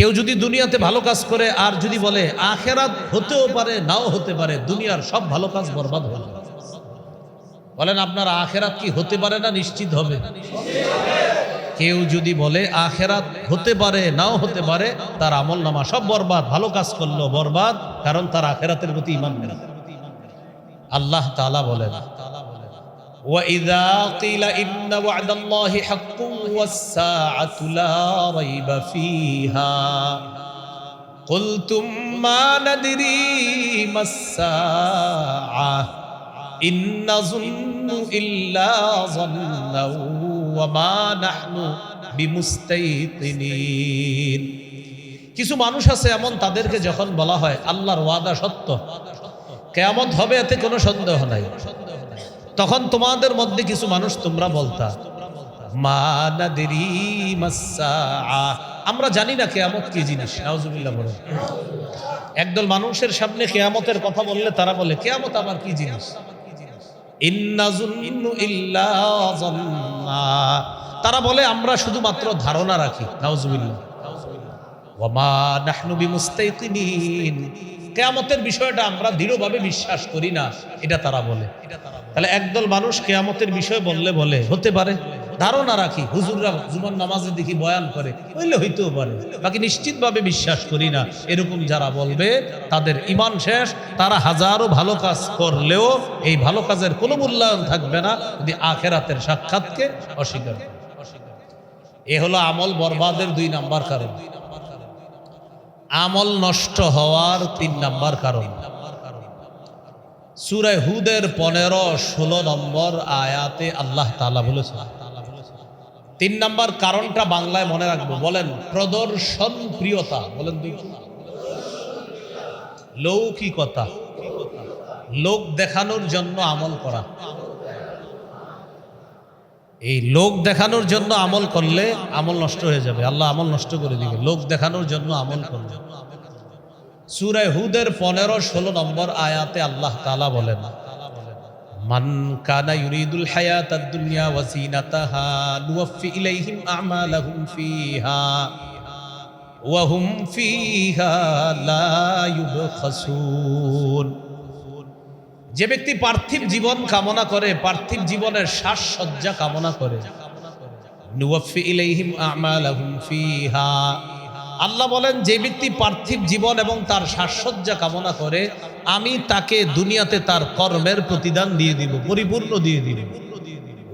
কেউ যদি দুনিয়াতে ভালো কাজ করে আর যদি বলে আখেরাত হতেও পারে নাও হতে পারে, দুনিয়ার সব ভালো কাজ বরবাদ হয়ে যাবে। বলেন আপনার আখেরাত কি হতে পারে না নিশ্চিত হবে? কেউ যদি বলে আখেরাত হতে পারে নাও হতে পারে, তার আমল নামা সব বরবাদ, ভালো কাজ করলো বরবাদ, কারণ তার আখেরাতের প্রতি ঈমান নেই। আল্লাহ তাআলা বলেন وَإِذَا قِيلَ إِنَّ وَعْدَ اللَّهِ حَقٌّ وَالسَّاعَةُ لَا رَيْبَ فِيهَا قُلْتُمْ مَا نَدْرِي مَا السَّاعَةُ إِن نَّظُنُّ إِلَّا ظَنًّا وَمَا نَحْنُ بِمُسْتَيْقِنِينَ। কিছু মানুষ আছে এমন, তাদেরকে যখন বলা হয় আল্লাহর ওয়াদা সত্য, কিয়ামত হবে, এতে কোনো সন্দেহ নাই, তখন তোমাদের মধ্যে কিছু মানুষ তোমরা বলতা মা নাদরি মাসসাআ, আমরা জানি না কিয়ামত কি জিনিস। নাউজুবিল্লাহ বলেন। একদল মানুষের সামনে কিয়ামতের কথা বললে তারা বলে কিয়ামত আবার কি জিনিস? ইন্না যুন্নু ইল্লা যান্না, তারা বলে আমরা শুধুমাত্র ধারণা রাখি। নাউজুবিল্লাহ। ওয়া মা নাহনু বিমুস্তাইকিনিন, কিয়ামতের বিষয়টা আমরা দৃঢ়ভাবে বিশ্বাস করি না, এটা তারা বলে। তাহলে একদল মানুষ কিয়ামতের বিষয় বললে বলে হতে পারে, ধারণা রাখি, হুজুররা জুমার নামাজে দেখি বয়ান করে, হইলে হইতেও পারে, বাকি নিশ্চিতভাবে বিশ্বাস করি না, এরকম যারা বলবে তাদের ঈমান শেষ। তারা হাজারো ভালো কাজ করলেও এই ভালো কাজের কোনো মূল্যায়ন থাকবে না যদি আখিরাতের সাক্ষাৎকে অস্বীকার করে। এ হলো আমল বরবাদের 2 নাম্বার কারণ, আমল নষ্ট হওয়ার 3 নাম্বার কারণ। সূরা হুদের 15-16 নম্বর আয়াতে আল্লাহ তাআলা বলেছেন। 3 নাম্বার কারণটা বাংলায় মনে রাখবো, বলেন প্রদর্শন প্রিয়তা। বলেন লৌকিকতা, লোক দেখানোর জন্য আমল করা। এই লোক দেখানোর জন্য আমল করলে আমল নষ্ট হয়ে যাবে, আল্লাহ আমল নষ্ট করে দিবে। লোক দেখানোর জন্য আমল করলে সূরা হুদের 15-16 নম্বর আয়াতে আল্লাহ তাআলা বলেন মান কানা ইউরিদুল হায়াতাদ দুনিয়া ওয়া যিনাতাহা নুওয়াফি ইলাইহিম আমালাহুম ফিহা ওয়া হুম ফিহা লা ইউবখাসুন। যে ব্যক্তি পার্থিব জীবন কামনা করে, পার্থিব জীবনের সাজসজ্জা কামনা করে, নুওয়াফি ইলাইহিম আমালাহুম ফিহা, আল্লাহ বলেন যে ব্যক্তি পার্থিব জীবন এবং তার সাজসজ্জা কামনা করে, আমি তাকে দুনিয়াতে তার কর্মের প্রতিদান দিয়ে দিব, পরিপূর্ণ দিয়ে দিব।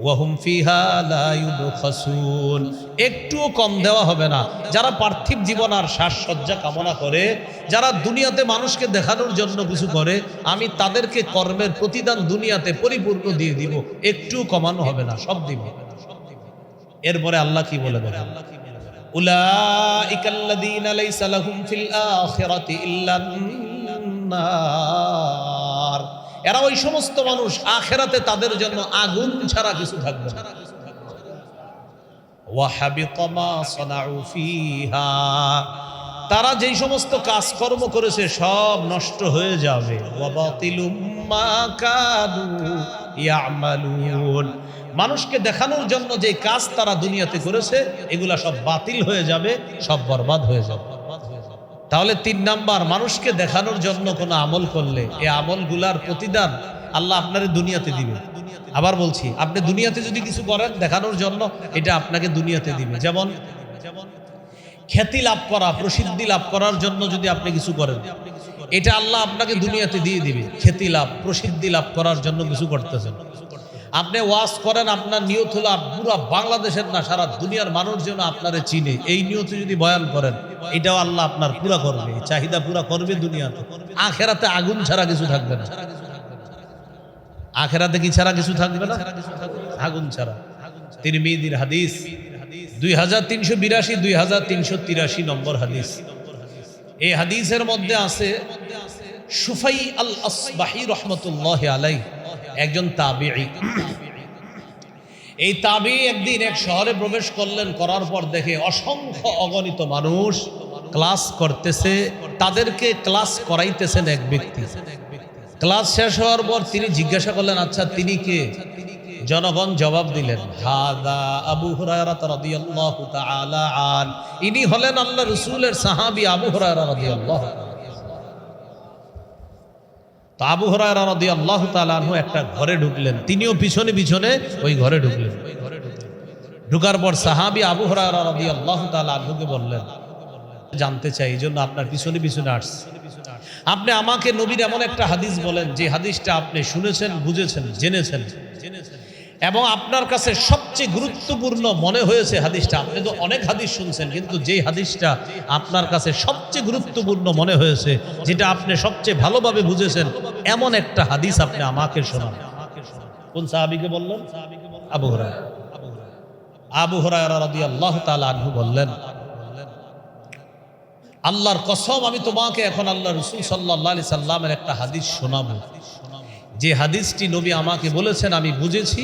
ওয়াহুম ফিহা লা ইউবখাসুন, একটুও কম দেওয়া হবে না। যারা পার্থিব জীবন আর সাজসজ্জা কামনা করে, যারা দুনিয়াতে মানুষকে দেখানোর জন্য কিছু করে, আমি তাদেরকে কর্মের প্রতিদান দুনিয়াতে পরিপূর্ণ দিয়ে দিব, একটুও কমানো হবে না, সব দিব। এরপরে আল্লাহ কি বলে দেখেন, উলাইকাল্লাযীনা লাইসা লাহুম ফিল আখিরাতি ইল্লান নার, এরা ওই সমস্ত মানুষ আখিরাতে তাদের জন্য আগুন ছাড়া কিছু থাকবে না। ওয়া হাবিতা মা সানাউ ফিহা, তারা যেই সমস্ত কাজকর্ম করেছে সব নষ্ট হয়ে যাবে। ওয়া বাতিলুম মা কানু ইয়ামালুন, মানুষকে দেখানোর জন্য যে কাজ তারা দুনিয়াতে করেছে এগুলা সব বাতিল হয়ে যাবে, সব বরবাদ হয়ে যাবে। তাহলে 3 নাম্বার, মানুষকে দেখানোর জন্য কোনো আমল করলে এই আমলগুলার প্রতিদান আল্লাহ আপনারে দুনিয়াতে দিবে। আবার বলছি, আপনি দুনিয়াতে যদি কিছু করেন দেখানোর জন্য, এটা আপনাকে দুনিয়াতে দিবে। যেমন খ্যাতি লাভ করা, প্রসিদ্ধি লাভ করার জন্য যদি আপনি কিছু করেন, এটা আল্লাহ আপনাকে দুনিয়াতে দিয়ে দিবে। খ্যাতি লাভ, প্রসিদ্ধি লাভ করার জন্য কিছু করতেছেন, আপনি ওয়াজ করেন, আপনার নিয়ত হলো পুরো বাংলাদেশের না সারা দুনিয়ার মানুষ যেন আপনারে চিনে, এই নিয়তে যদি বয়ান করেন, এটাও আল্লাহ আপনার পুরা করবে, চাহিদা পুরা করবে দুনিয়াতে। আখেরাতে আগুন ছাড়া কিছু থাকবে না। আখেরাতে কি ছাড়া কিছু থাকবে না? আগুন ছাড়া। তিরমিজির হাদিস 2382, 2383 নম্বর হাদিস। এই হাদিসের মধ্যে আছে সুফাই আল আসবাহি রহমতুল্লাহ আলাইহি, একজন তাবিঈ। এই তাবিঈ একদিন এক শহরে প্রবেশ করলেন, করার পর দেখে অসংখ্য অগণিত মানুষ ক্লাস করতেছে, তাদেরকে ক্লাস করাইতেছেন এক ব্যক্তি। ক্লাস শেষ হওয়ার পর তিনি জিজ্ঞাসা করলেন, আচ্ছা তিনি কে? জনগণ জবাব দিলেন, হাদা আবু হুরায়রা রাদিয়াল্লাহু তাআলা আন, ইনি হলেন আল্লাহ রাসূলের সাহাবী আবু হুরায়রা রাদিয়াল্লাহু তাআলা। তো আবু হুরায়রা রাদিয়াল্লাহু তাআলা আনহু একটা ঘরে ঢুকলেন, তিনিও পিছনে পিছনে ওই ঘরে ঢুকলেন। ঢুকার পর সাহাবী আবু হুরায়রা রাদিয়াল্লাহু তাআলা আনহুকে বললেন, জানতে চাই, এই জন্য আপনার পিছনে পিছনে আসছে, আপনি আমাকে নবীর এমন একটা হাদিস বলেন যে হাদিসটা আপনি শুনেছেন, বুঝেছেন, জেনেছেন এবং আপনার কাছে সবচেয়ে গুরুত্বপূর্ণ মনে হয়েছে হাদিসটা। আপনি তো অনেক হাদিস শুনছেন, কিন্তু যেই হাদিসটা আপনার কাছে সবচেয়ে গুরুত্বপূর্ণ মনে হয়েছে, যেটা আপনি সবচেয়ে ভালোভাবে বুঝেছেন, এমন একটা হাদিস আপনি আমাকে শোনান। কোন সাহাবীকে বললেন? আবু হুরায়রা। আবু হুরায়রা রাদিয়াল্লাহু তাআলা আনহু বললেন, আল্লাহর কসম, আমি তোমাকে এখন আল্লাহ রাসূল সাল্লাল্লাহু আলাইহি সাল্লামের একটা হাদিস শোনাবো, যে হাদিসটি নবী আমাকে বলেছেন, আমি বুঝেছি,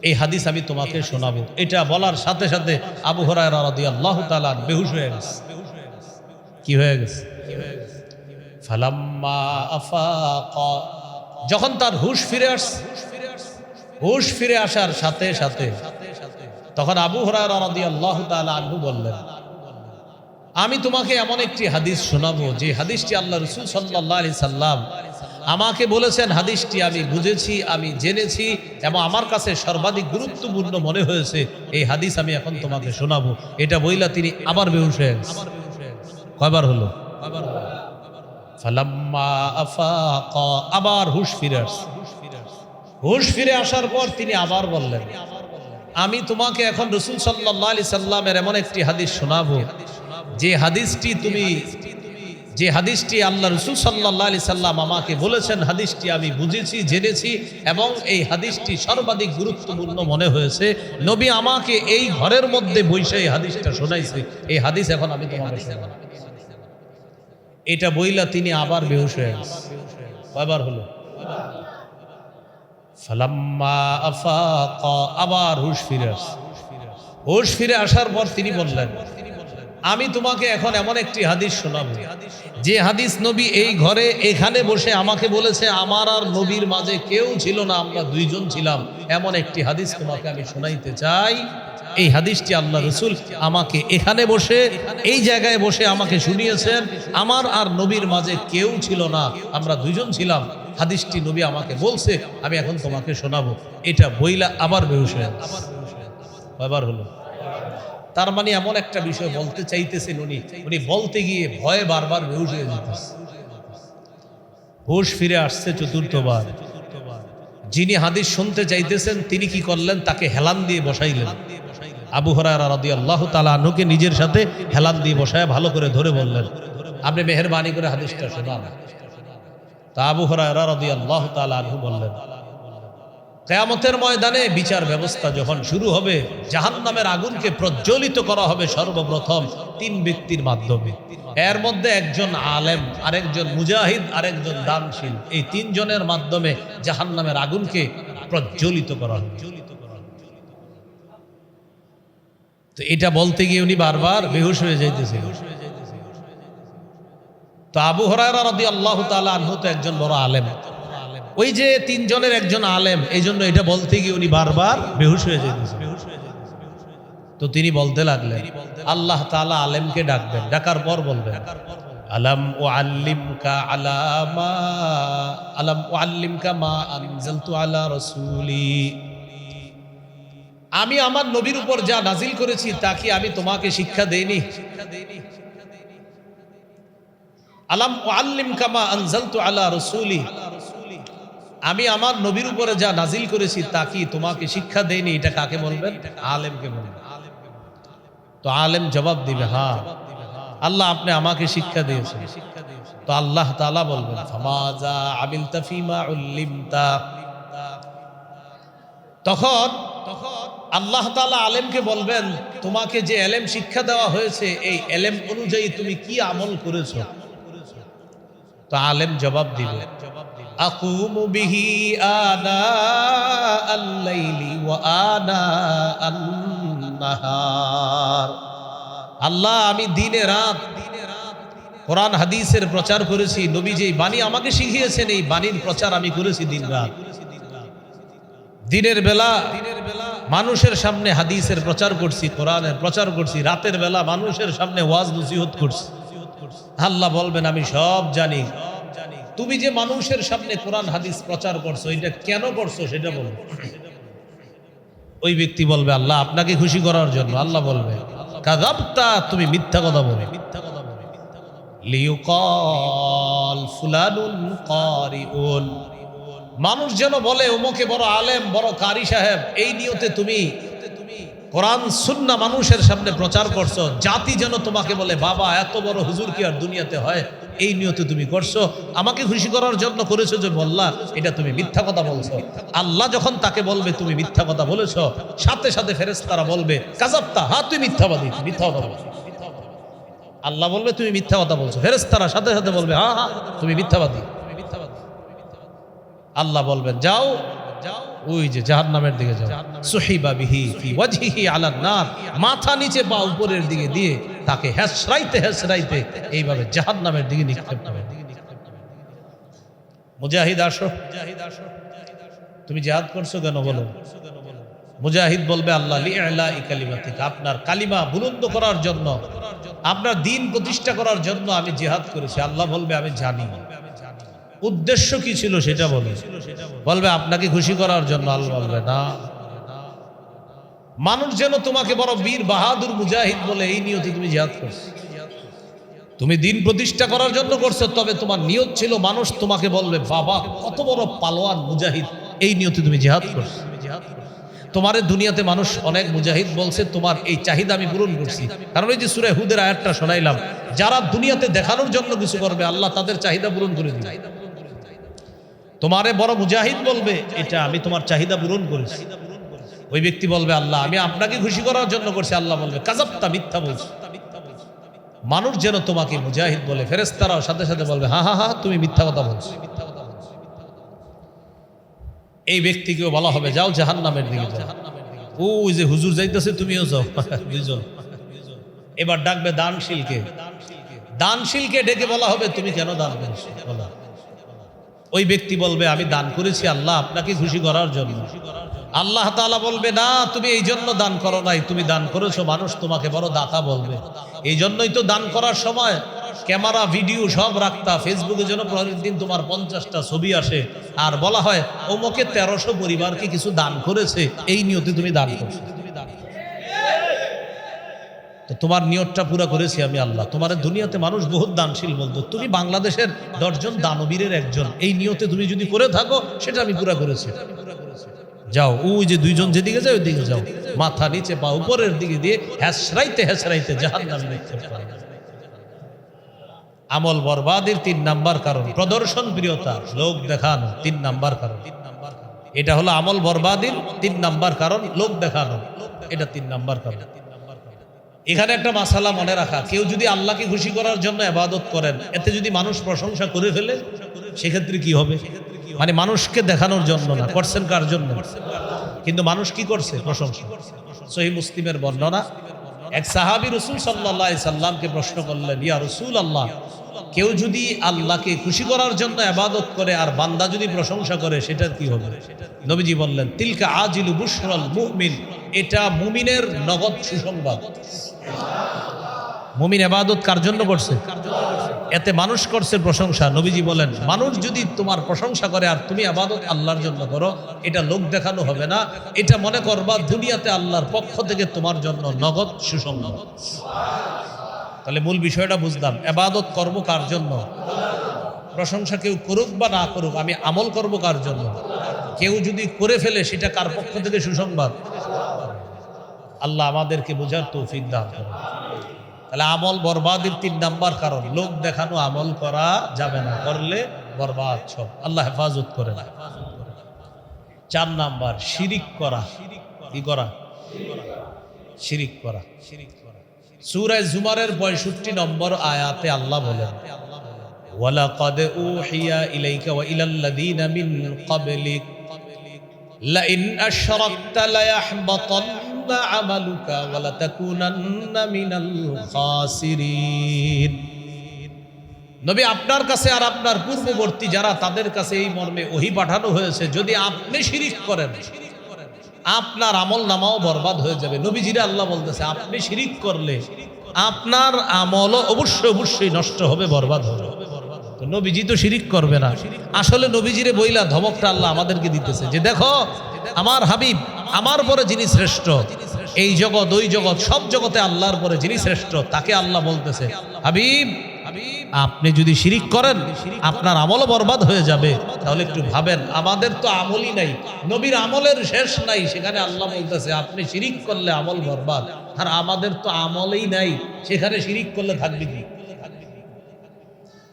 এই হাদিস আমি তোমাকে শোনাবো। এটা বলার সাথে সাথে আবু হুরায়রা রাদিয়াল্লাহু তাআলা বেহুশ হয়ে গেছে। কি হয়ে গেছে? ফালাম্মা আফাকা, যখন তার হুশ ফিরে আসছে, হুশ ফিরে আসার সাথে সাথে তখন আবু হুরায়রা রাদিয়াল্লাহু তাআলা আনহু বললেন, আমি তোমাকে এমন একটি হাদিস শোনাবো যে হাদিসটি আল্লাহ রাসূল সাল্লাল্লাহু আলাইহি সাল্লাম আমাকে বলেছেন, হাদিসটি আমি বুঝেছি, আমি জেনেছি এবং আমার কাছে সর্বাধিক গুরুত্বপূর্ণ মনে হয়েছে, এই হাদিস আমি এখন তোমাকে শোনাবো। এটা বইলা তিনি আবার বেহুশ হয়ে গেছেন। কয়বার হলো? ফালাম্মা আফাকা, আবার হুশ ফিরে আসছে। হুশ ফিরে আসার পর তিনি আবার বললেন, আমি তোমাকে এখন রাসূল সাল্লাল্লাহু আলাইহি সাল্লামের এমন একটি হাদিস শোনাবো যে হাদিসটি আল্লাহ রাসূল সাল্লাল্লাহু আলাইহি সাল্লাম আমাকে বলেছেন, হাদিসটি আমি বুঝেছি, জেনেছি এবং এই হাদিসটি সর্বাধিক গুরুত্বপূর্ণ মনে হয়েছে। নবী আমাকে এই ঘরের মধ্যে বসে এই হাদিসটা শোনাইছে, এই হাদিস এখন আমি তোমাকে শোনাবো। এটা বইলা তিনি আবার বেহুশ হয়ে গেছে। কয়বার হলো? ফালাম্মা আফাকা, আবার হুশ ফিরে আসছে। হুশ ফিরে আসার পর তিনি বললেন, আমি তোমাকে এখন এমন একটি হাদিস শোনাবো যে হাদিস নবী এই ঘরে এখানে বসে আমাকে বলেছে, আমার আর নবীর মাঝে কেউ ছিল না, আমরা দুইজন ছিলাম, এমন একটি হাদিস তোমাকে আমি শোনাইতে চাই। এই হাদিসটি আল্লাহ রাসূল আমাকে এখানে বসে, এই জায়গায় বসে আমাকে শুনিয়েছেন, আমার আর নবীর মাঝে কেউ ছিল না, আমরা দুইজন ছিলাম, হাদিসটি নবী আমাকে বলছে, আমি এখন তোমাকে শোনাবো। এটা বইলা আবার বেহুশ হয়ে গেছে। কয়বার হলো? তার মানে এমন একটা বিষয় বলতে চাইতেছেন উনি বলতে গিয়ে ভয়ে বারবার বেহুশ হয়ে যেতেছে। হুশ ফিরে আসছে চতুর্থবার। যিনি হাদিস শুনতে চাইতেছেন তিনি কি করলেন? তাকে হেলান দিয়ে বসাইলেন। আবু হুরায়রা রাদিয়াল্লাহু তাআলা আনহুকে নিজের সাথে হেলান দিয়ে বসায় ভালো করে ধরে বললেন, আপনি মেহেরবানি করে হাদিসটা শোনান। তা আবু হুরায়রা রাদিয়াল্লাহু তাআলা আনহু বললেন, কিয়ামতের ময়দানে বিচার ব্যবস্থা যখন শুরু হবে, জাহান্নামের আগুনকে প্রজ্বলিত করা হবে সর্বপ্রথম তিন ব্যক্তির মাধ্যমে। এর মধ্যে একজন আলেম, আরেকজন মুজাহিদ, আরেকজন দানশীল। এই তিনজনের মাধ্যমে জাহান্নামের আগুনকে প্রজ্বলিত করা হবে। তো এটা বলতে গিয়ে উনি বারবার বেহুশ হয়ে যাইতেছে। তো আবু হুরায়রা রাদিয়াল্লাহু তাআলা আনহু তো একজন বড় আলেম, ওই যে তিনজনের একজন আলেম, এই জন্য এটা বলতে গিয়ে উনি বারবার বেহুশ হয়ে যেতেছে। তো তিনি বলতে লাগলেন, আল্লাহ তাআলা আলেমকে ডাকবেন, ডাকার পর বলবেন, আলাম উআল্লিমকা মা আনজালতু আলা রাসূলি, আমি আমার নবীর উপর যা নাজিল করেছি তা কি আমি তোমাকে শিক্ষা দেইনি? আলাম উআল্লিমকা মা আনজালতু আলা রাসূলি, আমি আমার নবীর উপরে যা নাজিল করেছি তা কি তোমাকে শিক্ষা দেয়নি? এটা কাকে বলবেন? আলেমকে বলবেন। তো আলেম জবাব দিবে, হ্যাঁ আল্লাহ আপনি আমাকে শিক্ষা দিয়েছেন। তো আল্লাহ তাআলা বলবেন, ফামাযা আমিলতা ফীমা উল্লিমতা, তখন আল্লাহ তাআলা আলেমকে বলবেন, তোমাকে যে এলেম শিক্ষা দেওয়া হয়েছে এই এলেম অনুযায়ী তুমি কি আমল করেছো? তো আলেম জবাব দিবে, আকুমু বিহি আনা আল-লাইলি ওয়া আনা আন-নাহার, আল্লাহ আমি দিনে রাত কোরআন হাদিসের প্রচার করেছি, নবী যেই বাণী আমাকে শিখিয়েছেন এই বাণীর প্রচার আমি করেছি দিন রাত। দিনের বেলা মানুষের সামনে হাদিসের প্রচার করছি, কোরআনের প্রচার করছি, রাতের বেলা মানুষের সামনে ওয়াজ নসিহত করছি। আল্লাহ বলবেন আমি সব জানি, তুমি যে মানুষের সামনে কোরআন হাদিস প্রচার করছো এটা কেন করছো সেটা বলো। ওই ব্যক্তি বলবে আল্লাহ আপনাকে খুশি করার জন্য। আল্লাহ বলবে কাযাবতা, তুমি মিথ্যা কথা বলে। লিয়ুকাল ফুলানুন কারিউন, মানুষ যেন বলে ওমকে বড় আলেম, বড় কারি সাহেব। এই নিয়তে তুমি কোরআন সুন্নাহ মানুষের সামনে প্রচার করছো, জাতি যেন তোমাকে বলে বাবা এত বড় হুজুর কি আর দুনিয়াতে হয়। এই নিয়তে তুমি করছো, আমাকে খুশি করার জন্য করেছো যে বললা, এটা তুমি মিথ্যা কথা বলছো। আল্লাহ যখন তাকে বলবে তুমি মিথ্যা কথা বলেছো, সাথে সাথে ফেরেশতারা বলবে কাযাবতা, হ্যাঁ তুই মিথ্যাবাদী, মিথ্যা কথা বলছো। আল্লাহ বলবে তুমি মিথ্যা কথা বলছো, ফেরেশতারা সাথে সাথে বলবে হ্যাঁ হ্যাঁ তুমি মিথ্যাবাদী। আল্লাহ বলবেন যাও, ওই যে জাহান্নামের দিকে যাও। সুহিবা বিহি ফি ওয়াজহিহি আলান নার, মাথা নিচে পা উপরের দিকে দিয়ে তাকে হেসরাইতে হেসরাইতে এইভাবে জাহান্নামের দিকে নিক্ষেপ করবে। মুজাহিদ আসো, তুমি জিহাদ করছো কেন বলো। মুজাহিদ বলবে আল্লাহ লিইলাই কালিমাতিকা, আপনার কালিমা বুলন্দ করার জন্য, আপনার দ্বীন প্রতিষ্ঠা করার জন্য আমি জিহাদ করেছি। আল্লাহ বলবে আমি জানি উদ্দেশ্য কি ছিল সেটা বলে। বলবে আপনাকে খুশি করার জন্য। আল্লাহ বলবে না, মানুষ যেন তোমাকে বড় বীর বাহাদুর মুজাহিদ বলে, এই নিয়তে তুমি জিহাদ করছো। তুমি দ্বীন প্রতিষ্ঠা করার জন্য করছো, তবে তোমার নিয়ত ছিল মানুষ তোমাকে বলবে বাবা কত বড় পালোয়ান মুজাহিদ, এই নিয়তে তুমি জিহাদ করছো। তোমার দুনিয়াতে মানুষ অনেক মুজাহিদ বলছে, তোমার এই চাহিদা আমি পূরণ করছি। কারণ এই যে সূরা হুদের আয়াতটা শোনাইলাম, যারা দুনিয়াতে দেখানোর জন্য কিছু করবে আল্লাহ তাদের চাহিদা পূরণ করে দিবে। তোমারে বড় মুজাহিদ বলবে, এটা আমি তোমার চাহিদা পূরণ করেছি। ওই ব্যক্তি বলবে আল্লাহ আমি আপনাকে খুশি করার জন্য করছি। আল্লাহ বলবে কাযাবতা, মিথ্যা বলছো। মানুষ যেন তোমাকে মুজাহিদ বলে, ফেরেশতারাও সাথে সাথে বলবে হ্যাঁ হ্যাঁ হ্যাঁ তুমি মিথ্যা কথা বলছো। এই ব্যক্তিকেও বলা হবে যাও জাহান্নামের দিকে যাও। ওই যে হুজুর যাইতেছে তুমিও যাও, দুইজন। এবার ডাকবে দানশীলকে, দানশীলকে ডেকে বলা হবে তুমি কেন দান করেছো বলো। ওই ব্যক্তি বলবে আমি দান করেছি আল্লাহ আপনাকে খুশি করার জন্য। আল্লাহ তাআলা বলবে না তুমি এই জন্য দান করো নাই, তুমি দান করেছো মানুষ তোমাকে বড় দাতা বলবে। এই জন্যই তো দান করার সময় ক্যামেরা ভিডিও সব রাখতা, ফেসবুকে যেন প্রতিদিন তোমার 50টা ছবি আসে আর বলা হয় ওমকে 1300 পরিবারকে কিছু দান করেছে, এই নিয়তে তুমি দান করছো। তো তোমার নিয়তটা পুরা করেছি আমি আল্লাহ। তোমার দুনিয়াতে মানুষ বহুত দানশীল বলতো, তুমি বাংলাদেশের 10 জন দানবীরের একজন, এই নিয়তে তুমি যদি করে থাকো সেটা আমি পুরা করেছি। যাও, ওই যে দুইজন যেদিকে যায় ওইদিকে যাও, মাথা নিচে পা উপরের দিকে দিয়ে হেসরাইতে হেসরাইতে জাহান্নামে নিক্ষেপ করো। আমল বরবাদের 3 নাম্বার কারণ প্রদর্শন প্রিয়তা, লোক দেখানো 3 নাম্বার কারণ। এটা হলো আমল বরবাদের 3 নাম্বার কারণ, লোক দেখানো, এটা 3 নাম্বার কারণ। এখানে একটা মাসালা মনে রাখা, কেউ যদি আল্লাহকে খুশি করার জন্য ইবাদত করেন, এতে যদি মানুষ প্রশংসা করে ফেলে সেক্ষেত্রে কি হবে? মানে মানুষকে দেখানোর জন্য না, করছেন কার জন্য? কিন্তু মানুষ কি করছে? প্রশংসা। সহিহ মুসলিমের বর্ণনা, এক সাহাবী রাসূল সাল্লাল্লাহু আলাইহি সাল্লামকে প্রশ্ন করলেন, ইয়া রাসূলুল্লাহ, কেউ যদি আল্লাহকে খুশি করার জন্য ইবাদত করে আর বান্দা যদি প্রশংসা করে সেটার কি হবে? নবীজি বললেন, তিলকা আজিলু বুশরাল মুমিন, এটা মুমিনের নগদ সুসংবাদ। মুমিন ইবাদত কার জন্য করছে? এতে মানুষ করছে প্রশংসা। নবীজি বলেন, মানুষ যদি তোমার প্রশংসা করে আর তুমি ইবাদত আল্লাহর জন্য করো, এটা লোক দেখানো হবে না, এটা মনে করবা দুনিয়াতে আল্লাহর পক্ষ থেকে তোমার জন্য নগদ সুসংবাদ। তাহলে মূল বিষয়টা বুঝলাম, ইবাদত করব কার জন্য? প্রশংসা কেউ করুক বা না করুক, আমি আমল করব কার জন্য? কেউ যদি করে ফেলে সেটা কার পক্ষ থেকে সুসংবাদ? আল্লাহ আমাদেরকে বোঝার তৌফিক দান করুন। তাহলে আমল বরবাদের 3 নাম্বার কারণ, লোক দেখানো আমল করা যাবে না, করলে বরবাদ সব। আল্লাহ হেফাজত করে না। 4 নাম্বার শিরিক করা। কি করা? শিরিক করা। সূরা জুমারের 65 নম্বর আয়াতে আল্লাহ বলেন, ওয়ালাকাদ উহিয়া ইলাইকা ওয়া ইলাল্লাযীনা মিন ক্বাবলিক লাইন আশরাকতা লায়াহবাতান্না আমালুকা ওয়া লাতাকুনান্না মিনাল খাসিরিন। নবী আপনার কাছে আর আপনার পূর্ববর্তী যারা তাদের কাছে এই মর্মে ওহী পাঠানো হয়েছে, যদি আপনি শিরিক করেন আপনার আমল নামাও বরবাদ হয়ে যাবে। নবীজিরে আল্লাহ বলতেছে আপনি শিরিক করলে আপনার আমলও অবশ্যই নষ্ট হবে, বরবাদ হবে। তো নবীজি তো শিরিক করবে না। আসলে নবীজিরে বইলা ধমকটা আল্লাহ আমাদেরকে দিতেছে যে দেখো আমার হাবিব, আমার পরে যিনি শ্রেষ্ঠ, এই জগৎ ওই জগৎ সব জগতে আল্লাহর পরে যিনি শ্রেষ্ঠ, তাকে আল্লাহ বলতেছে হাবিব আপনি যদি শিরিক করেন আপনার আমলও বরবাদ হয়ে যাবে। তাহলে একটু ভাবেন, আমাদের তো আমলই নাই, নবীর আমলের শেষ নাই, সেখানে আল্লাহ বলতেছে আপনি শিরিক করলে আমল বরবাদ। আর আমাদের তো আমলই নাই, সেখানে শিরিক করলে থাকবে কি?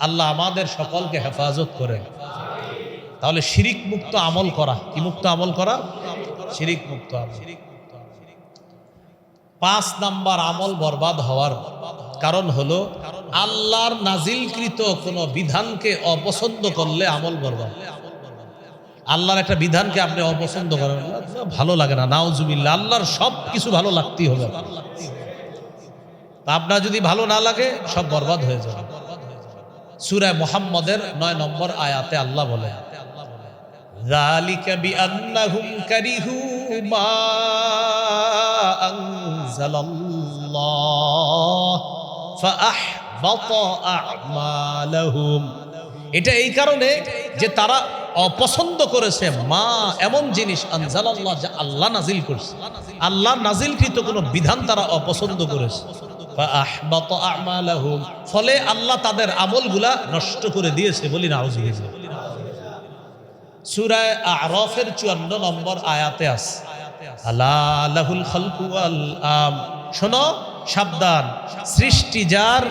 আল্লাহ আমাদের সকলকে হেফাজত করে। তাহলে শিরিক মুক্ত আমল করা, কি মুক্ত আমল করা? শিরিক মুক্ত আমল। 5 নাম্বার আমল বরবাদ হওয়ার কারণ হলো আল্লাহর নাজিলকৃত কোন বিধানকে অপছন্দ করলে আমল বরবাদ। আল্লাহর একটা বিধানকে আপনি অপছন্দ করেন, ভালো লাগে না, নাউজুবিল্লাহ, আল্লাহর সব কিছু ভালো লাগতেই হবে। আপনার যদি ভালো না লাগে সব বরবাদ হয়ে যাবে। সূরা মুহাম্মদের 9 নম্বর আয়াতে আল্লাহ বলে যালিকা বিআন্নাহুম কারিহু মা আনজালাল্লাহ ফাআহবাতা আ'মালাহুম। এটা এই কারণে যে তারা অপছন্দ করেছে মা এমন জিনিস আনজালাল্লাহ, যা আল্লাহ নাজিল করেছে, আল্লাহর নাজিলকৃত কোনো বিধান তারা অপছন্দ করেছে। ফাআহবাতা আ'মালাহুম, ফলে আল্লাহ তাদের আমলগুলা নষ্ট করে দিয়েছে। বলি নাউজুবিল্লাহ। সূরা আ'রাফের 54 নম্বর আয়াতে আছে আলা লাহুল খালকু ওয়াল আম। শোনো, সাবধান, সৃষ্টি যার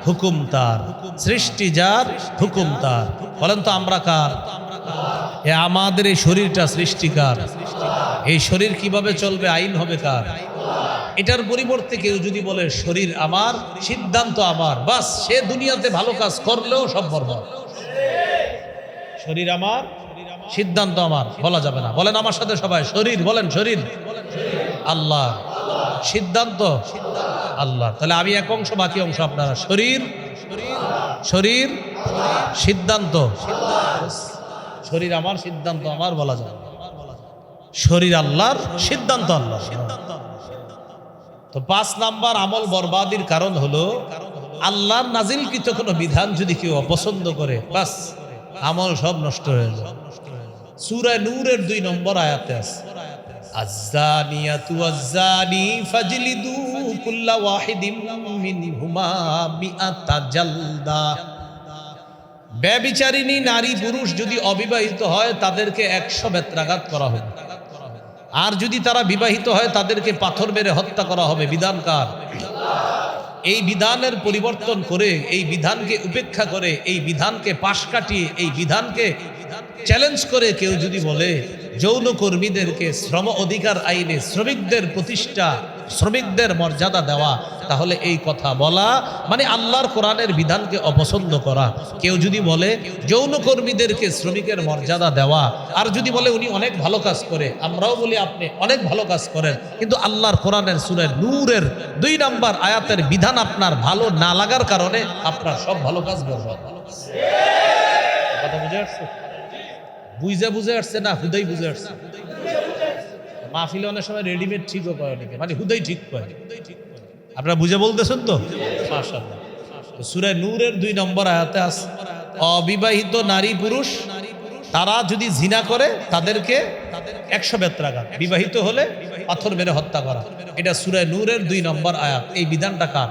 হুকুম তার, সৃষ্টি যার হুকুম তার। বলেন তো আমরা কার? এ আমাদের এই শরীরটা সৃষ্টিকার। এই শরীর কিভাবে চলবে, আইন হবে কার? এটার পরিবর্তে কেউ যদি বলে শরীর আমার, সিদ্ধান্ত আমার, বাস সে দুনিয়াতে ভালো কাজ করলেও সব বরবাদ। শরীর আমার, সিদ্ধান্ত আমার বলা যাবে না। বলেন আমার সাথে সবাই, শরীর বলেন, শরীর আল্লাহ, সিদ্ধান্ত আল্লাহ। তাহলে আমি এক অংশ, বাকি অংশ আপনারা। শরীর, শরীর, সিদ্ধান্ত, শরীর আমার, সিদ্ধান্ত আমার বলা যাবে। শরীর আল্লাহর, সিদ্ধান্ত আল্লাহ। তো 5 নাম্বার আমল বরবাদির কারণ হলো আল্লাহর নাজিলকৃত কোনো বিধান যদি কেউ অপছন্দ করে, বাস আমল সব নষ্ট হয়ে যায়। সূরা নূরের 2 নম্বর আয়াতে আছে আয-যানিয়াতু ওয়াজ-যানি ফাজলিদু কুল্লা ওয়াহিদিম মিনহুমা মিআতা জালদা। ব্যভিচারিণী নারী পুরুষ যদি অবিবাহিত হয় তাদেরকে 100 বেত্রাঘাত করা হবে, আর যদি তারা বিবাহিত হয় তাদেরকে পাথর মেরে হত্যা করা হবে। বিধানকার এই বিধানের পরিবর্তন করে, এই বিধানকে উপেক্ষা করে, এই বিধানকে পাশ কাটিয়ে, এই বিধানকে চ্যালেঞ্জ করে কেউ যদি বলে যৌনকর্মীদেরকে শ্রম অধিকার আইনে শ্রমিকদের প্রতিষ্ঠা, শ্রমিকদের মর্যাদা দেওয়া, তাহলে এই কথা বলা মানে আল্লাহর কোরআনের বিধানকে অপছন্দ করা। কেউ যদি বলে যৌনকর্মীদেরকে শ্রমিকের মর্যাদা দেওয়া, আর যদি বলে উনি অনেক ভালো কাজ করে, আমরাও বলি আপনি অনেক ভালো কাজ করেন, কিন্তু আল্লাহর কোরআনের সূরা নূরের 2 নম্বর আয়াতের বিধান আপনার ভালো না লাগার কারণে আপনার সব ভালো কাজ বরবাদ। কথা বুঝে আসছে? বুঝে আসছে না হুদাই বুঝে আসছে? মাহফিলে অনেক সময় রেডিমেড ঠিকও করে অনেকে, মানে হুদাই ঠিক করে। আপনারা বুঝে বলতেছেন তো? মাশাআল্লাহ। সূরা নূরের 2 নম্বর আয়াতে আছে অবিবাহিত নারী পুরুষ তারা যদি জিনা করে তাদেরকে 100 বেত্রাঘাত, বিবাহিত হলে পাথর মেরে হত্যা করা। এটা সূরা নূরের 2 নম্বর আয়াত। এই বিধানটা কার?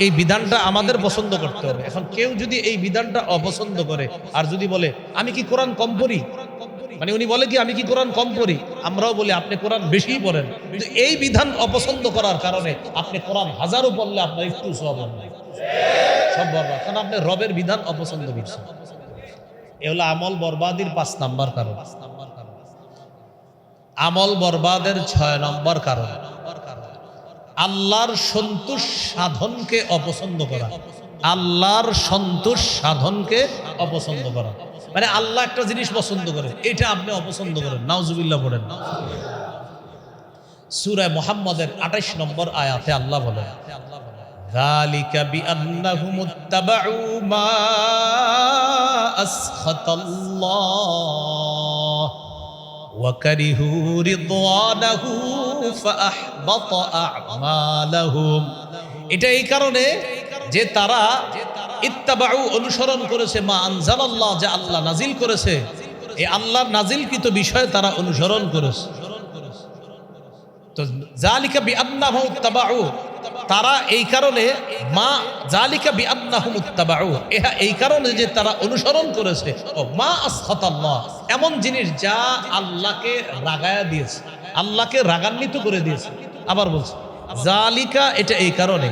এই বিধানটা আমাদের পছন্দ করতে হবে। এখন কেউ যদি এই বিধানটা অপছন্দ করে আর যদি বলে আমি কি কোরআন কম পড়ি, মানে উনি বলে কি আমি কি কোরআন কম পড়ি, আমরাও বলি আপনি কোরআন বেশি পড়েন, কিন্তু এই বিধান অপছন্দ করার কারণে আপনি কোরআন হাজারও পড়লে আপনার একটু সওয়াব হবে, সব বরবাদ, কারণ আপনি রবের বিধান অপছন্দ করছেন। এ হলো আমল বরবাদির 5 নাম্বার কারণ। আমল বরবাদের 6 নম্বর কারণ আল্লাহর সন্তোষ সাধনকে অপছন্দ করা। আল্লাহর সন্তোষ সাধনকে অপছন্দ করা মানে আল্লাহ একটা জিনিস পছন্দ করেন, এটা আপনি অপছন্দ করেন, নাউজুবিল্লাহ পড়েন। সূরা মুহাম্মদের 28 নম্বর আয়াতে আল্লাহ বলেন যালিকা বিআন্নাহুম ইত্তাবাউ মা আসখাতাল্লাহ وكرهوا رضوانه فأحبط أعمالهم এটা এই কারণে যে তারা ইত্তাবাউ অনুসরণ করেছে মা আনজালাল্লাহ, যে আল্লাহ নাজিল করেছে, এই আল্লাহর নাজিলকৃত বিষয় তারা অনুসরণ করেছে। তো যালিকা বিআন্নাহুম ইত্তাবাউ, তারা এই কারণে মা যালিকা বিআন্নাহুম ইত্তাবাউ, এই কারণে যে তারা অনুসরণ করেছে ও মা আসখাতাল্লাহ, এমন জিনিস যা আল্লাহকে রাগায়া দিয়েছে, আল্লাহকে রাগান্বিত করে দিয়েছে। আবার বলছে জালিকা, এটা এই কারণে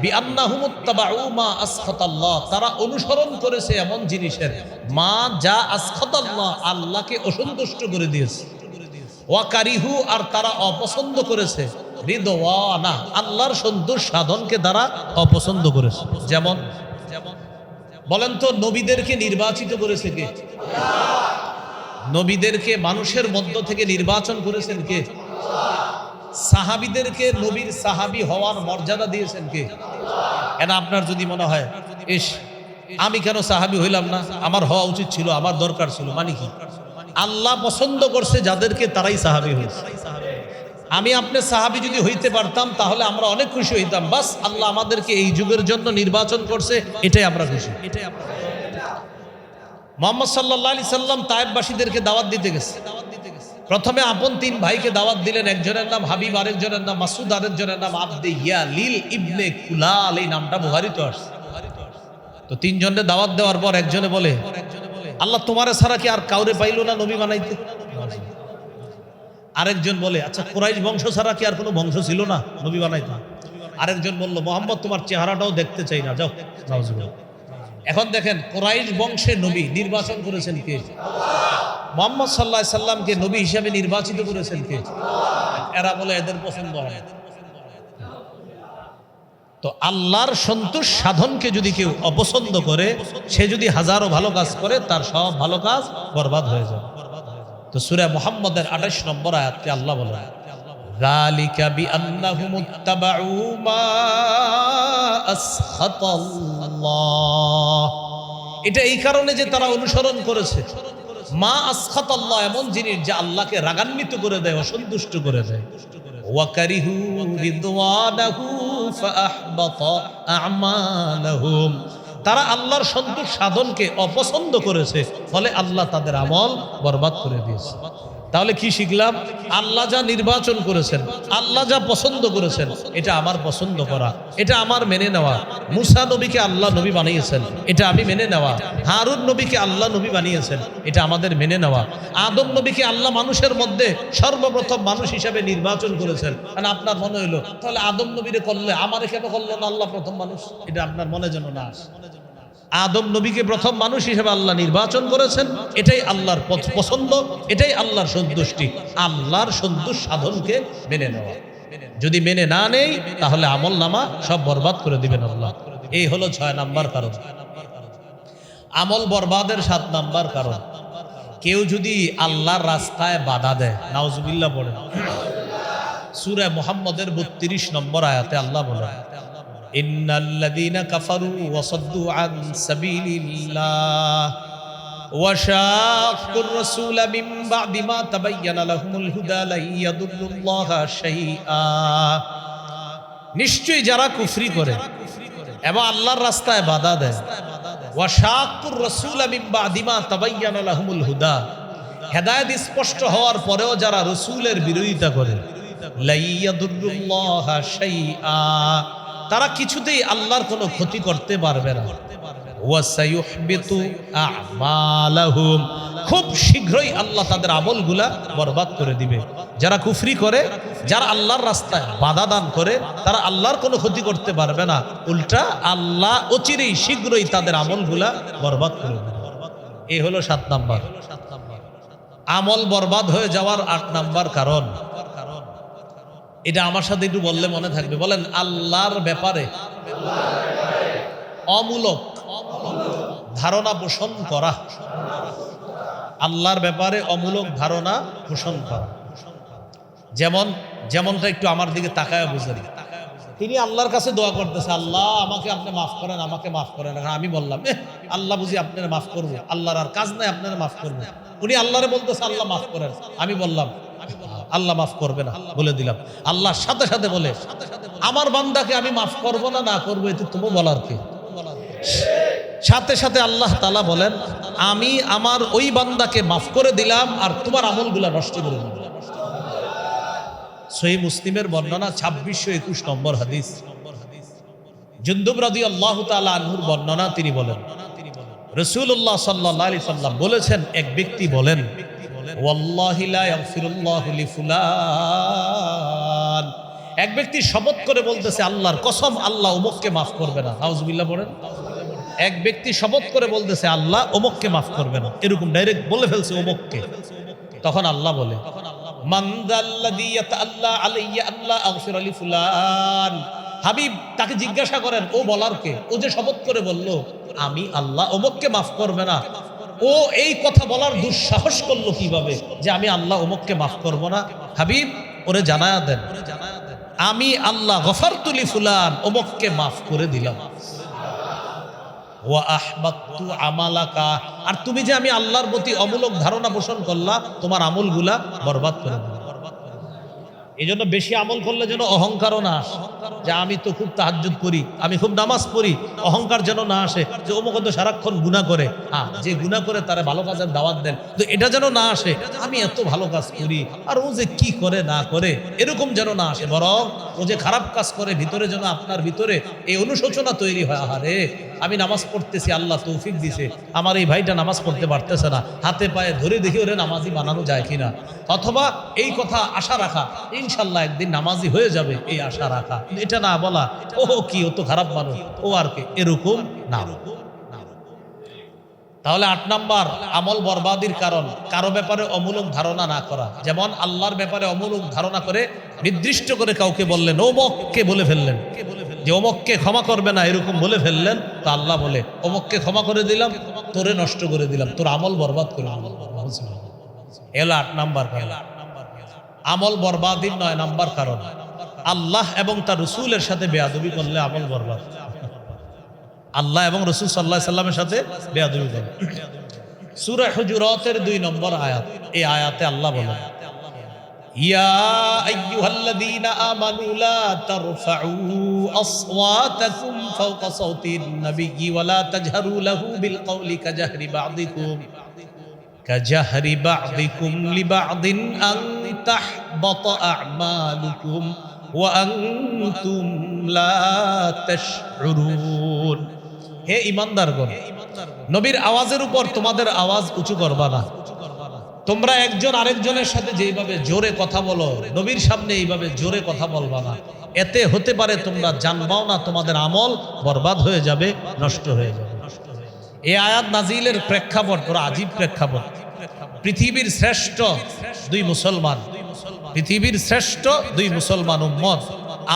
বিআন্নাহুম ইত্তাবাউ মা আসখাতাল্লাহ, তারা অনুসরণ করেছে এমন জিনিসের মা যা আসখাতাল্লাহ, আল্লাহকে অসন্তুষ্ট করে দিয়েছে। ওয়া কারিহু, আর তারা অপছন্দ করেছে রিদওয়ানা, আল্লাহর সন্তোষ সাধনকে তারা অপছন্দ করেছে। যেমন বলেন তো, নবীদেরকে নির্বাচিত করেছে কে? নবীদেরকে মানুষের মধ্য থেকে নির্বাচন করেছেন কে? সাহাবীদেরকে নবীর সাহাবী হওয়ার মর্যাদা দিয়েছেন কে? এটা আপনার যদি মনে হয় ইস আমি কেন সাহাবী হইলাম না, আমার হওয়া উচিত ছিল, আমার দরকার ছিল, মানে কি? আল্লাহ পছন্দ করছে যাদেরকে, তারাই সাহাবী হয়েছে। আমি আপনি সাহাবী যদি হইতে পারতাম তাহলে আমরা অনেক খুশি হইতাম। বাস আল্লাহ আমাদেরকে এই যুগের জন্য নির্বাচন করছে, এটাই আমরা খুশি। মুহাম্মদ সাল্লাল্লাহু আলাইহি সাল্লাম তায়েফবাসীদেরকে দাওয়াত দিতে গেছে। প্রথমে আপন তিন ভাইকে দাওয়াত দিলেন, একজনের নাম হাবিব, আরেকজনের নাম মাসুদ, আরেকজনের নাম আবদে ইয়ালিল ইবনে কুলাল, এই নামটা বুখারীতে আসছে। তো তিনজনের দাওয়াত দেওয়ার পর একজনে বলে, আল্লাহ তোমারে ছাড়া কি আর কাউরে পাইলো না নবী বানাইতে? আরেকজন বলে, আচ্ছা কুরাইশ বংশ ছাড়া কি আর কোনো বংশ ছিল না নবী বানাইতে? আরেকজন বলল, মোহাম্মদ তোমার চেহারাটাও দেখতে চাই না, যাও। এখন দেখেন, কুরাইশ বংশে নবী নির্বাচন করেছেন কে? মুহাম্মদ সাল্লাল্লাহু আলাইহি সাল্লামকে নবী হিসেবে নির্বাচিত করেছেন কে? এরা বলে এদের পছন্দ হয়। তো আল্লাহর সন্তোষ সাধনকে যদি কেউ অপছন্দ করে, সে যদি হাজারো ভালো কাজ করে, তার সব ভালো কাজ বরবাদ হয়ে যাবে। তো সূরা মুহাম্মদের 28 নম্বর আয়াতে আল্লাহ বলেন, যালিকা বিআন্নাহুম ইত্তাবাউ মা আসখাতাল্লাহ, এটা এই কারণে যে তারা অনুসরণ করেছে মা আসখাতাল্লাহ, এমন জিনিস যা আল্লাহকে রাগান্বিত করে দেয়, অসন্তুষ্ট করে দেয়। ওয়া কারিহু রিদওয়ানাহু ফাআহবাতা আমালাহুম, তারা আল্লাহর সন্তোষ সাধনকে অপছন্দ করেছে, ফলে আল্লাহ তাদের আমল বরবাদ করে দিয়েছে। তাহলে কি শিখলাম? আল্লাহ যা নির্বাচন করেছেন, আল্লাহ যা পছন্দ করেছেন, এটা আমার পছন্দ করা, এটা আমার মেনে নেওয়া। মুসা নবীকে আল্লাহ নবী বানিয়েছেন, এটা আমি মেনে নেওয়া। হারুন নবীকে আল্লাহ নবী বানিয়েছেন, এটা আমাদের মেনে নেওয়া। আদম নবীকে আল্লাহ মানুষের মধ্যে সর্বপ্রথম মানুষ হিসেবে নির্বাচন করেছেন। কারণ আপনার মনে হইলো, তাহলে আদম নবীরে করলে আমারে কেন করলো না আল্লাহ প্রথম মানুষ? এটা আপনার মনে যেন না আসে। আদম নবীকে প্রথম মানুষ হিসেবে আল্লাহ নির্বাচন করেছেন, এটাই আল্লাহর পছন্দ, এটাই আল্লাহর সন্তুষ্টি। আল্লাহর সন্তোষ সাধনকে মেনে নেওয়া, যদি মেনে না নেই তাহলে আমল নামা সব বরবাদ করে দিবেন আল্লাহ। এই হলো 6 নাম্বার কারণ। আমল বরবাদের 7 নাম্বার কারণ, কেউ যদি আল্লাহর রাস্তায় বাধা দেয়। নাউজুবিল্লাহ পড়ে। সূরা মুহাম্মদের 32 নম্বর আয়াতে আল্লাহ বলেন, ইন্নাল্লাযীনা কাফারু ওয়া সাদ্দু আন সাবিলিল্লাহ ওয়া শাক্কুর রাসূলা মিন বা'দি মা তাবায়্যানা লাহুমুল হুদা লা ইয়াদুল্লুল্লাহা শাইআ, নিশ্চয়ই যারা কুফরি করে এবং আল্লাহর রাস্তায় বাধা দেয়, ওয়া শাক্কুর রাসূলা মিন বা'দি মা তাবায়্যানা লাহুমুল হুদা, হেদায়েত স্পষ্ট হওয়ার পরেও যারা রাসূলের বিরোধিতা করে, লা ইয়াদুল্লুল্লাহা শাইআ, তারা কিছুতেই আল্লাহর কোনো ক্ষতি করতে পারবে না। ওয়াসায়ুহবিতু আমালাহুম, খুব শীঘ্রই আল্লাহ তাদের আমলগুলা বরবাদ করে দিবে। যারা কুফরি করে, যারা আল্লাহর রাস্তায় বাধা দান করে, তারা আল্লাহর কোনো ক্ষতি করতে পারবে না, উল্টা আল্লাহ অচিরেই শীঘ্রই তাদের আমলগুলা বরবাদ করে দেবে। এই হলো 7 নাম্বার। আমল বরবাদ হয়ে যাওয়ার 8 নাম্বার কারণ, এটা আমার সাথে একটু বললে মনে থাকবে। বলেন, আল্লাহর ব্যাপারে অমূলক ধারণা পোষণ করা। আল্লাহর ব্যাপারে অমূলক ধারণা পোষণ করা। যেমনটা একটু আমার দিকে তাকায় বুঝেন। তিনি আল্লাহর কাছে দোয়া করতেছে, আল্লাহ আমাকে আপনি মাফ করেন, আমাকে মাফ করেন। আমি বললাম, আল্লাহ বুঝি আপনারা মাফ করবো, আল্লাহর আর কাজ নাই আপনারা মাফ করবো। উনি আল্লাহরে বলতেছে আল্লাহ মাফ করেন। আমি বললাম আল্লাহ মাফ করবে না, বলে দিলাম। আল্লাহর সাথে সাথে বলে আমার বান্দাকে আমি মাফ করব না, না করবো, এতে তুমি বলার কি? সাথে সাথে আল্লাহ তাআলা বলেন আমি আমার ওই বান্দাকে মাফ করে দিলাম আর তোমার আমলগুলা নষ্ট করে দিলাম। সহিহ মুসলিমের বর্ণনা 2621 নম্বর হাদিস। জুনদুব রাদিয়াল্লাহু তাআলা আনহুর বর্ণনা, তিনি বলেন রাসূলুল্লাহ সাল্লাল্লাহু আলাইহি সাল্লাম বলেছেন, এক ব্যক্তি বলেন ওয়াল্লাহি লা ইয়াগফিরুল্লাহু লিফুলান, এক ব্যক্তি শপথ করে বলতেছে আল্লাহর কসম আল্লাহ অমুককে মাফ করবে না। নাউজুবিল্লাহ বলেন। এক ব্যক্তি শপথ করে বলতেছে আল্লাহ অমুককে মাফ করবে না, এরকম ডাইরেক্ট বলে ফেলছে অমুককে। তখন আল্লাহ বলে মান যাল্লাযী ইয়াতাআল্লা আলাইয়া আল্লাহ আগফির লিফুলান, হাবিব তাকে জিজ্ঞাসা করেন ও বলার কে? ও যে শপথ করে বলল আমি আল্লাহ অমুককে মাফ করবে না, ও এই কথা বলার দুঃসাহস করলো কিভাবে যে আমি আল্লাহ অমুককে মাফ করব না? হাবিব ওরে জানায়া দেন আমি আল্লাহ গফারতু লিফুলান, অমুককে মাফ করে দিলাম। ওয়া আহবাতু আমালাকা, আর তুমি যে আমি আল্লাহর প্রতি অমূলক ধারণা পোষণ করলা, তোমার আমলগুলা বরবাদ করে দিলাম। এই জন্য বেশি আমল করলে যেন অহংকারও না আসে, যে আমি তো খুব তাহাজ্জুদ করি, আমি খুব নামাজ পড়ি, অহংকার যেন না আসে যে অমুক তো সারাক্ষণ গুনাহ করে, যে গুনাহ করে তারা ভালো কাজের দাওয়াত দেন, তো এটা যেন না আসে আমি এত ভালো কাজ করি আর ও যে কি করে না করে, এরকম যেন না আসে। বরং ও যে খারাপ কাজ করে ভিতরে যেন আপনার ভিতরে এই অনুশোচনা তৈরি হয়, আহারে আমি নামাজ পড়তেছি, আল্লাহ তৌফিক দিছে, আমার এই ভাইটা নামাজ পড়তে পারতেছে না, হাতে পায়ে ধরে দেখি ওরে নামাজি বানানো যায় কিনা, অথবা এই কথা আশা রাখা ইনশাল্লাহ একদিন নামাজি হয়ে যাবে, এই আশা রাখা। এটা না বলা ও কি ও তো খারাপ মানুষ, ও আর কি, এরকম না। তাহলে 8 নাম্বার আমল বরবাদির কারণ কারো ব্যাপারে অমূলক ধারণা না করা। যেমন আল্লাহর ব্যাপারে অমূলক ধারণা করে নির্দিষ্ট করে কাউকে বললেন, অমুককে বলে ফেললেন যে অমুককে ক্ষমা করবে না, এরকম বলে ফেললেন, তো আল্লাহ বলে অমুককে ক্ষমা করে দিলাম, তোরে নষ্ট করে দিলাম, তোর আমল বরবাদ করে দিলাম। এলো 8 নাম্বার কারণ। আমল বরবাদির 9 নাম্বার কারণ আল্লাহ এবং তার রাসূলের সাথে বেয়াদবি করলে আমল বরবাদ। আল্লাহ এবং রাসূল সাল্লাল্লাহু আলাইহি সাল্লামের সাথে বেয়াদবি করলে। সূরা হুজুরাতের 2 নম্বর আয়াত, এই আয়াতে আল্লাহ বলেন ইয়া আইয়ুহাল্লাযীনা আমানু লা তারফাউ আসওয়াতাকুম ফাওকা সাওতিন নাবিয়্যি ওয়া লা তাজহারু লাহু বিল কওলি কাজাহরি বা'দিকুম লিবা'দিন আন তাহবাতা আ'মালুকুম ওয়া আনতুম লা তাশউরুন। হে ঈমানদারগণ, নবীর আওয়াজের উপর তোমাদের আওয়াজ উঁচু করবা না। তোমরা একজন আরেকজনের সাথে যেভাবে জোরে কথা বলো, নবীর সামনে এইভাবে জোরে কথা বলবা না। এতে হতে পারে তোমরা জানবাও না, তোমাদের আমল বরবাদ হয়ে যাবে, নষ্ট হয়ে যাবে। এই আয়াত নাজিলের প্রেক্ষাপট বড় আজীব প্রেক্ষাপট। পৃথিবীর শ্রেষ্ঠ 2 মুসলমান, পৃথিবীর শ্রেষ্ঠ 2 মুসলমান উম্মত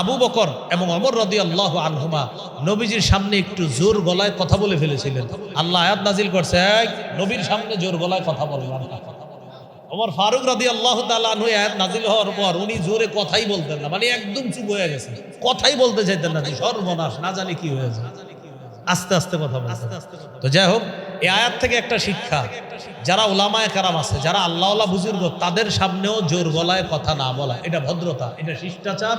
আবু বকর এবং ওমর রাদিয়াল্লাহু আনহুমা নবীজির সামনে একটু জোর গলায় কথা বলে ফেলেছিলেন। আল্লাহ আয়াত নাজিল করছে নবীর সামনে জোর গলায় কথা বলবেন না। ওমর ফারুক রাদিয়াল্লাহু তাআলা আনহু আয়াত নাজিল হওয়ার পর উনি জোরে কথাই বলতেন না, মানে একদম চুপ হয়ে গেছেন, কথাই বলতে চাইতেন না, সর্বনাশ, না জানি কি হয়েছে, আস্তে আস্তে কথা বলতেন। তো যাই হোক, এই আয়াত থেকে একটা শিক্ষা, যারা উলামায়ে কেরাম আছে, যারা আল্লাহওয়ালা বুজুর্গ, তাদের সামনেও জোর গলায় কথা না বলা, এটা ভদ্রতা, এটা শিষ্টাচার।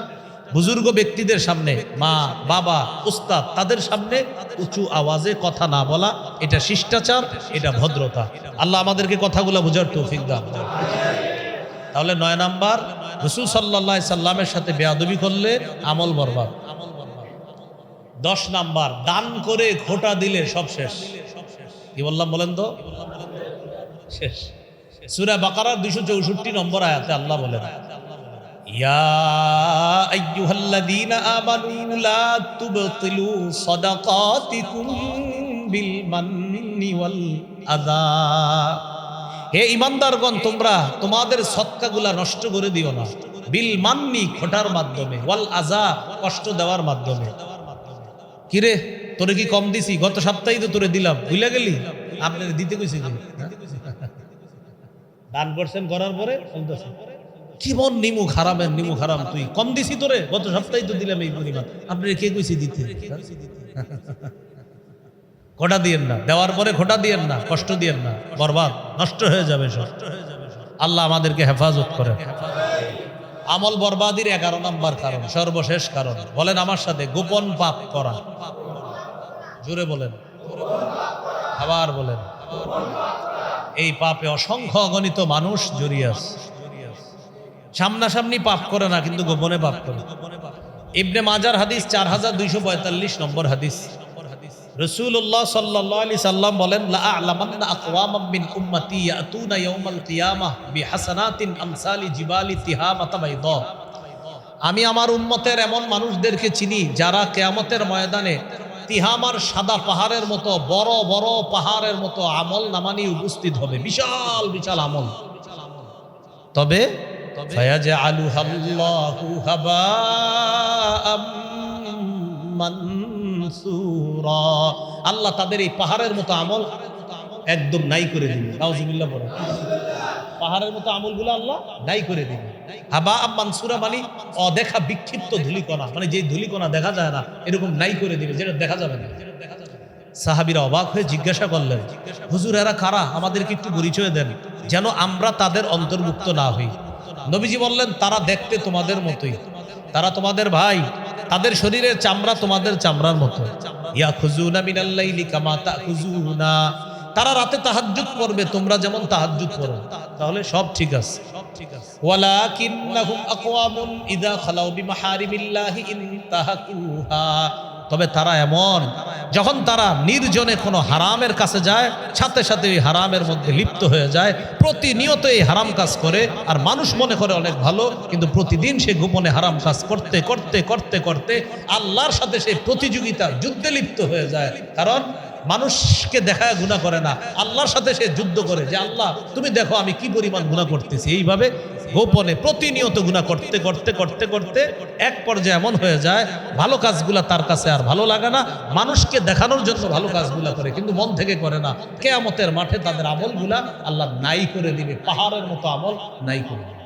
বুজুর্গ ব্যক্তিদের সামনে, মা বাবা উস্তাদ, তাদের সামনে উঁচু আওয়াজে কথা না বলা, এটা শিষ্টাচার, এটা ভদ্রতা। আল্লাহ আমাদেরকে কথাগুলো বুঝার তৌফিক দান। তাহলে 9 নাম্বার, রাসূল সাল্লাল্লাহু আলাইহি সাল্লামের সাথে বেয়াদবি করলে আমল বরবাদ। 10 নাম্বার, দান করে খোটা দিলে সব শেষ। কি বললাম বলেন তো? শেষ। সূরা বাকারার 264 নম্বর আয়াতে আল্লাহ বলেন ইয়া আইয়ুহাল্লাযীনা আমানু লা তুবতিলু সাদাকাতিকুম বিল মান্নি ওয়াল আযা। হে ঈমানদারগণ, তোমরা তোমাদের সদকাগুলা নষ্ট করে দিও না, বিল মান্নি খোটার মাধ্যমে, ওয়াল আযা কষ্ট দেওয়ার মাধ্যমে। কিরে তোরে কি কম দিছি? গত সপ্তাহেই তো তোরে দিলাম, ভুলে গেলি? আপনার দিতে কইছি কি? দান করছেন করার পরে কি মন নিমু খারামের নিমু খারাম, তুই কম দিছি তোরে, গত সপ্তাহেই তো দিলাম এই পরিমাণ, আপনার কে কইছি দিতে? খোঁটা দিয়েন না, দেওয়ার পরে খোঁটা দিয়েন না, কষ্ট দিয়েন না, বরবাদ, নষ্ট হয়ে যাবে সব। আল্লাহ আমাদেরকে হেফাজত করে। আমল বরবাদির 11 নম্বর কারণ, সর্বশেষ কারণ, বলেন আমার সাথে, গোপন পাপ করা। জোরে বলেন, আবার বলেন। এই পাপে অসংখ্য অগণিত মানুষ জড়িয়ে আছে। সামনাসামনি পাপ করে না, কিন্তু গোপনে পাপ করে। ইবনে মাজার হাদিস 4245 নম্বর হাদিস, রাসূলুল্লাহ সাল্লাল্লাহু আলাইহি সাল্লাম বলেন, লা আ'লামান্না আকওয়ামান মিন উম্মতি ইয়াতুনা ইয়াউমাল কিয়ামাহ বিহাসানাতিন আমসালি জিবালি তিহামাতা বাইদা। আমি আমার উম্মতের এমন মানুষদেরকে চিনি যারা কিয়ামতের ময়দানে তিহামার সাদা পাহাড়ের মতো বড় বড় পাহাড়ের মতো আমল নামা নিয়ে উপস্থিত হবে, বিশাল বিশাল আমল। তবে ফায়াজআলুহাল্লাহু হাবাআম মানসুরা, আল্লাহ তাদের এই পাহাড়ের মতো আমল একদম নাই করে দিবে। নাউজুবিল্লাহ বলেন। পাহাড়ের মতো আমলগুলো আল্লাহ নাই করে দিবে। হাবাআম মানসুরা মানে অদেখা বিক্ষিপ্ত ধূলিকণা, মানে যে ধূলিকণা দেখা যায় না, এরকম নাই করে দিবে, যেটা দেখা যাবে না। সাহাবীরা অবাক হয়ে জিজ্ঞাসা করলেন, হুজুর এরা কারা, আমাদেরকে একটু পরিচয় দেন যেন আমরা তাদের অন্তর্ভুক্ত না হই। নবীজি বললেন, তারা দেখতে তোমাদের মতোই, তারা তোমাদের ভাই, তাদের শরীরের চামড়া তোমাদের চামড়ার মতো। ইয়াখুজুনা মিনাল লাইলি কামা তাখুজুনা, তারা রাতে তাহাজ্জুদ পড়বে তোমরা যেমন তাহাজ্জুদ পড়ো। তাহলে সব ঠিক আছে। ওয়ালাকিন্নাহুম আকওয়ামুন ইযা খালাউ বিমাহারিমিল্লাহি ইনতাহাকুহা, তবে তারা এমন, যখন তারা নির্জনে কোনো হারামের কাছে যায়, সাথে সাথে ওই হারামের মধ্যে লিপ্ত হয়ে যায়, প্রতিনিয়ত এই হারাম কাজ করে। আর মানুষ মনে করে অনেক ভালো, কিন্তু প্রতিদিন সে গোপনে হারাম কাজ করতে করতে করতে করতে আল্লাহর সাথে সে প্রতিযোগিতা যুদ্ধে লিপ্ত হয়ে যায়। কারণ মানুষকে দেখায় গুনাহ করে না, আল্লাহর সাথে সে যুদ্ধ করে যে আল্লাহ তুমি দেখো আমি কি পরিমাণ গুনাহ করতেছি। এইভাবে গোপনে প্রতিনিয়ত গুনাহ করতে করতে করতে করতে এক পর্যায়ে এমন হয়ে যায় ভালো কাজগুলা তার কাছে আর ভালো লাগে না, মানুষকে দেখানোর জন্য ভালো কাজগুলা করে, কিন্তু মন থেকে করে না। কিয়ামতের মাঠে তাদের আমলগুলা আল্লাহ নাই করে দিবে, পাহাড়ের মতো আমল নাই করে দিবে।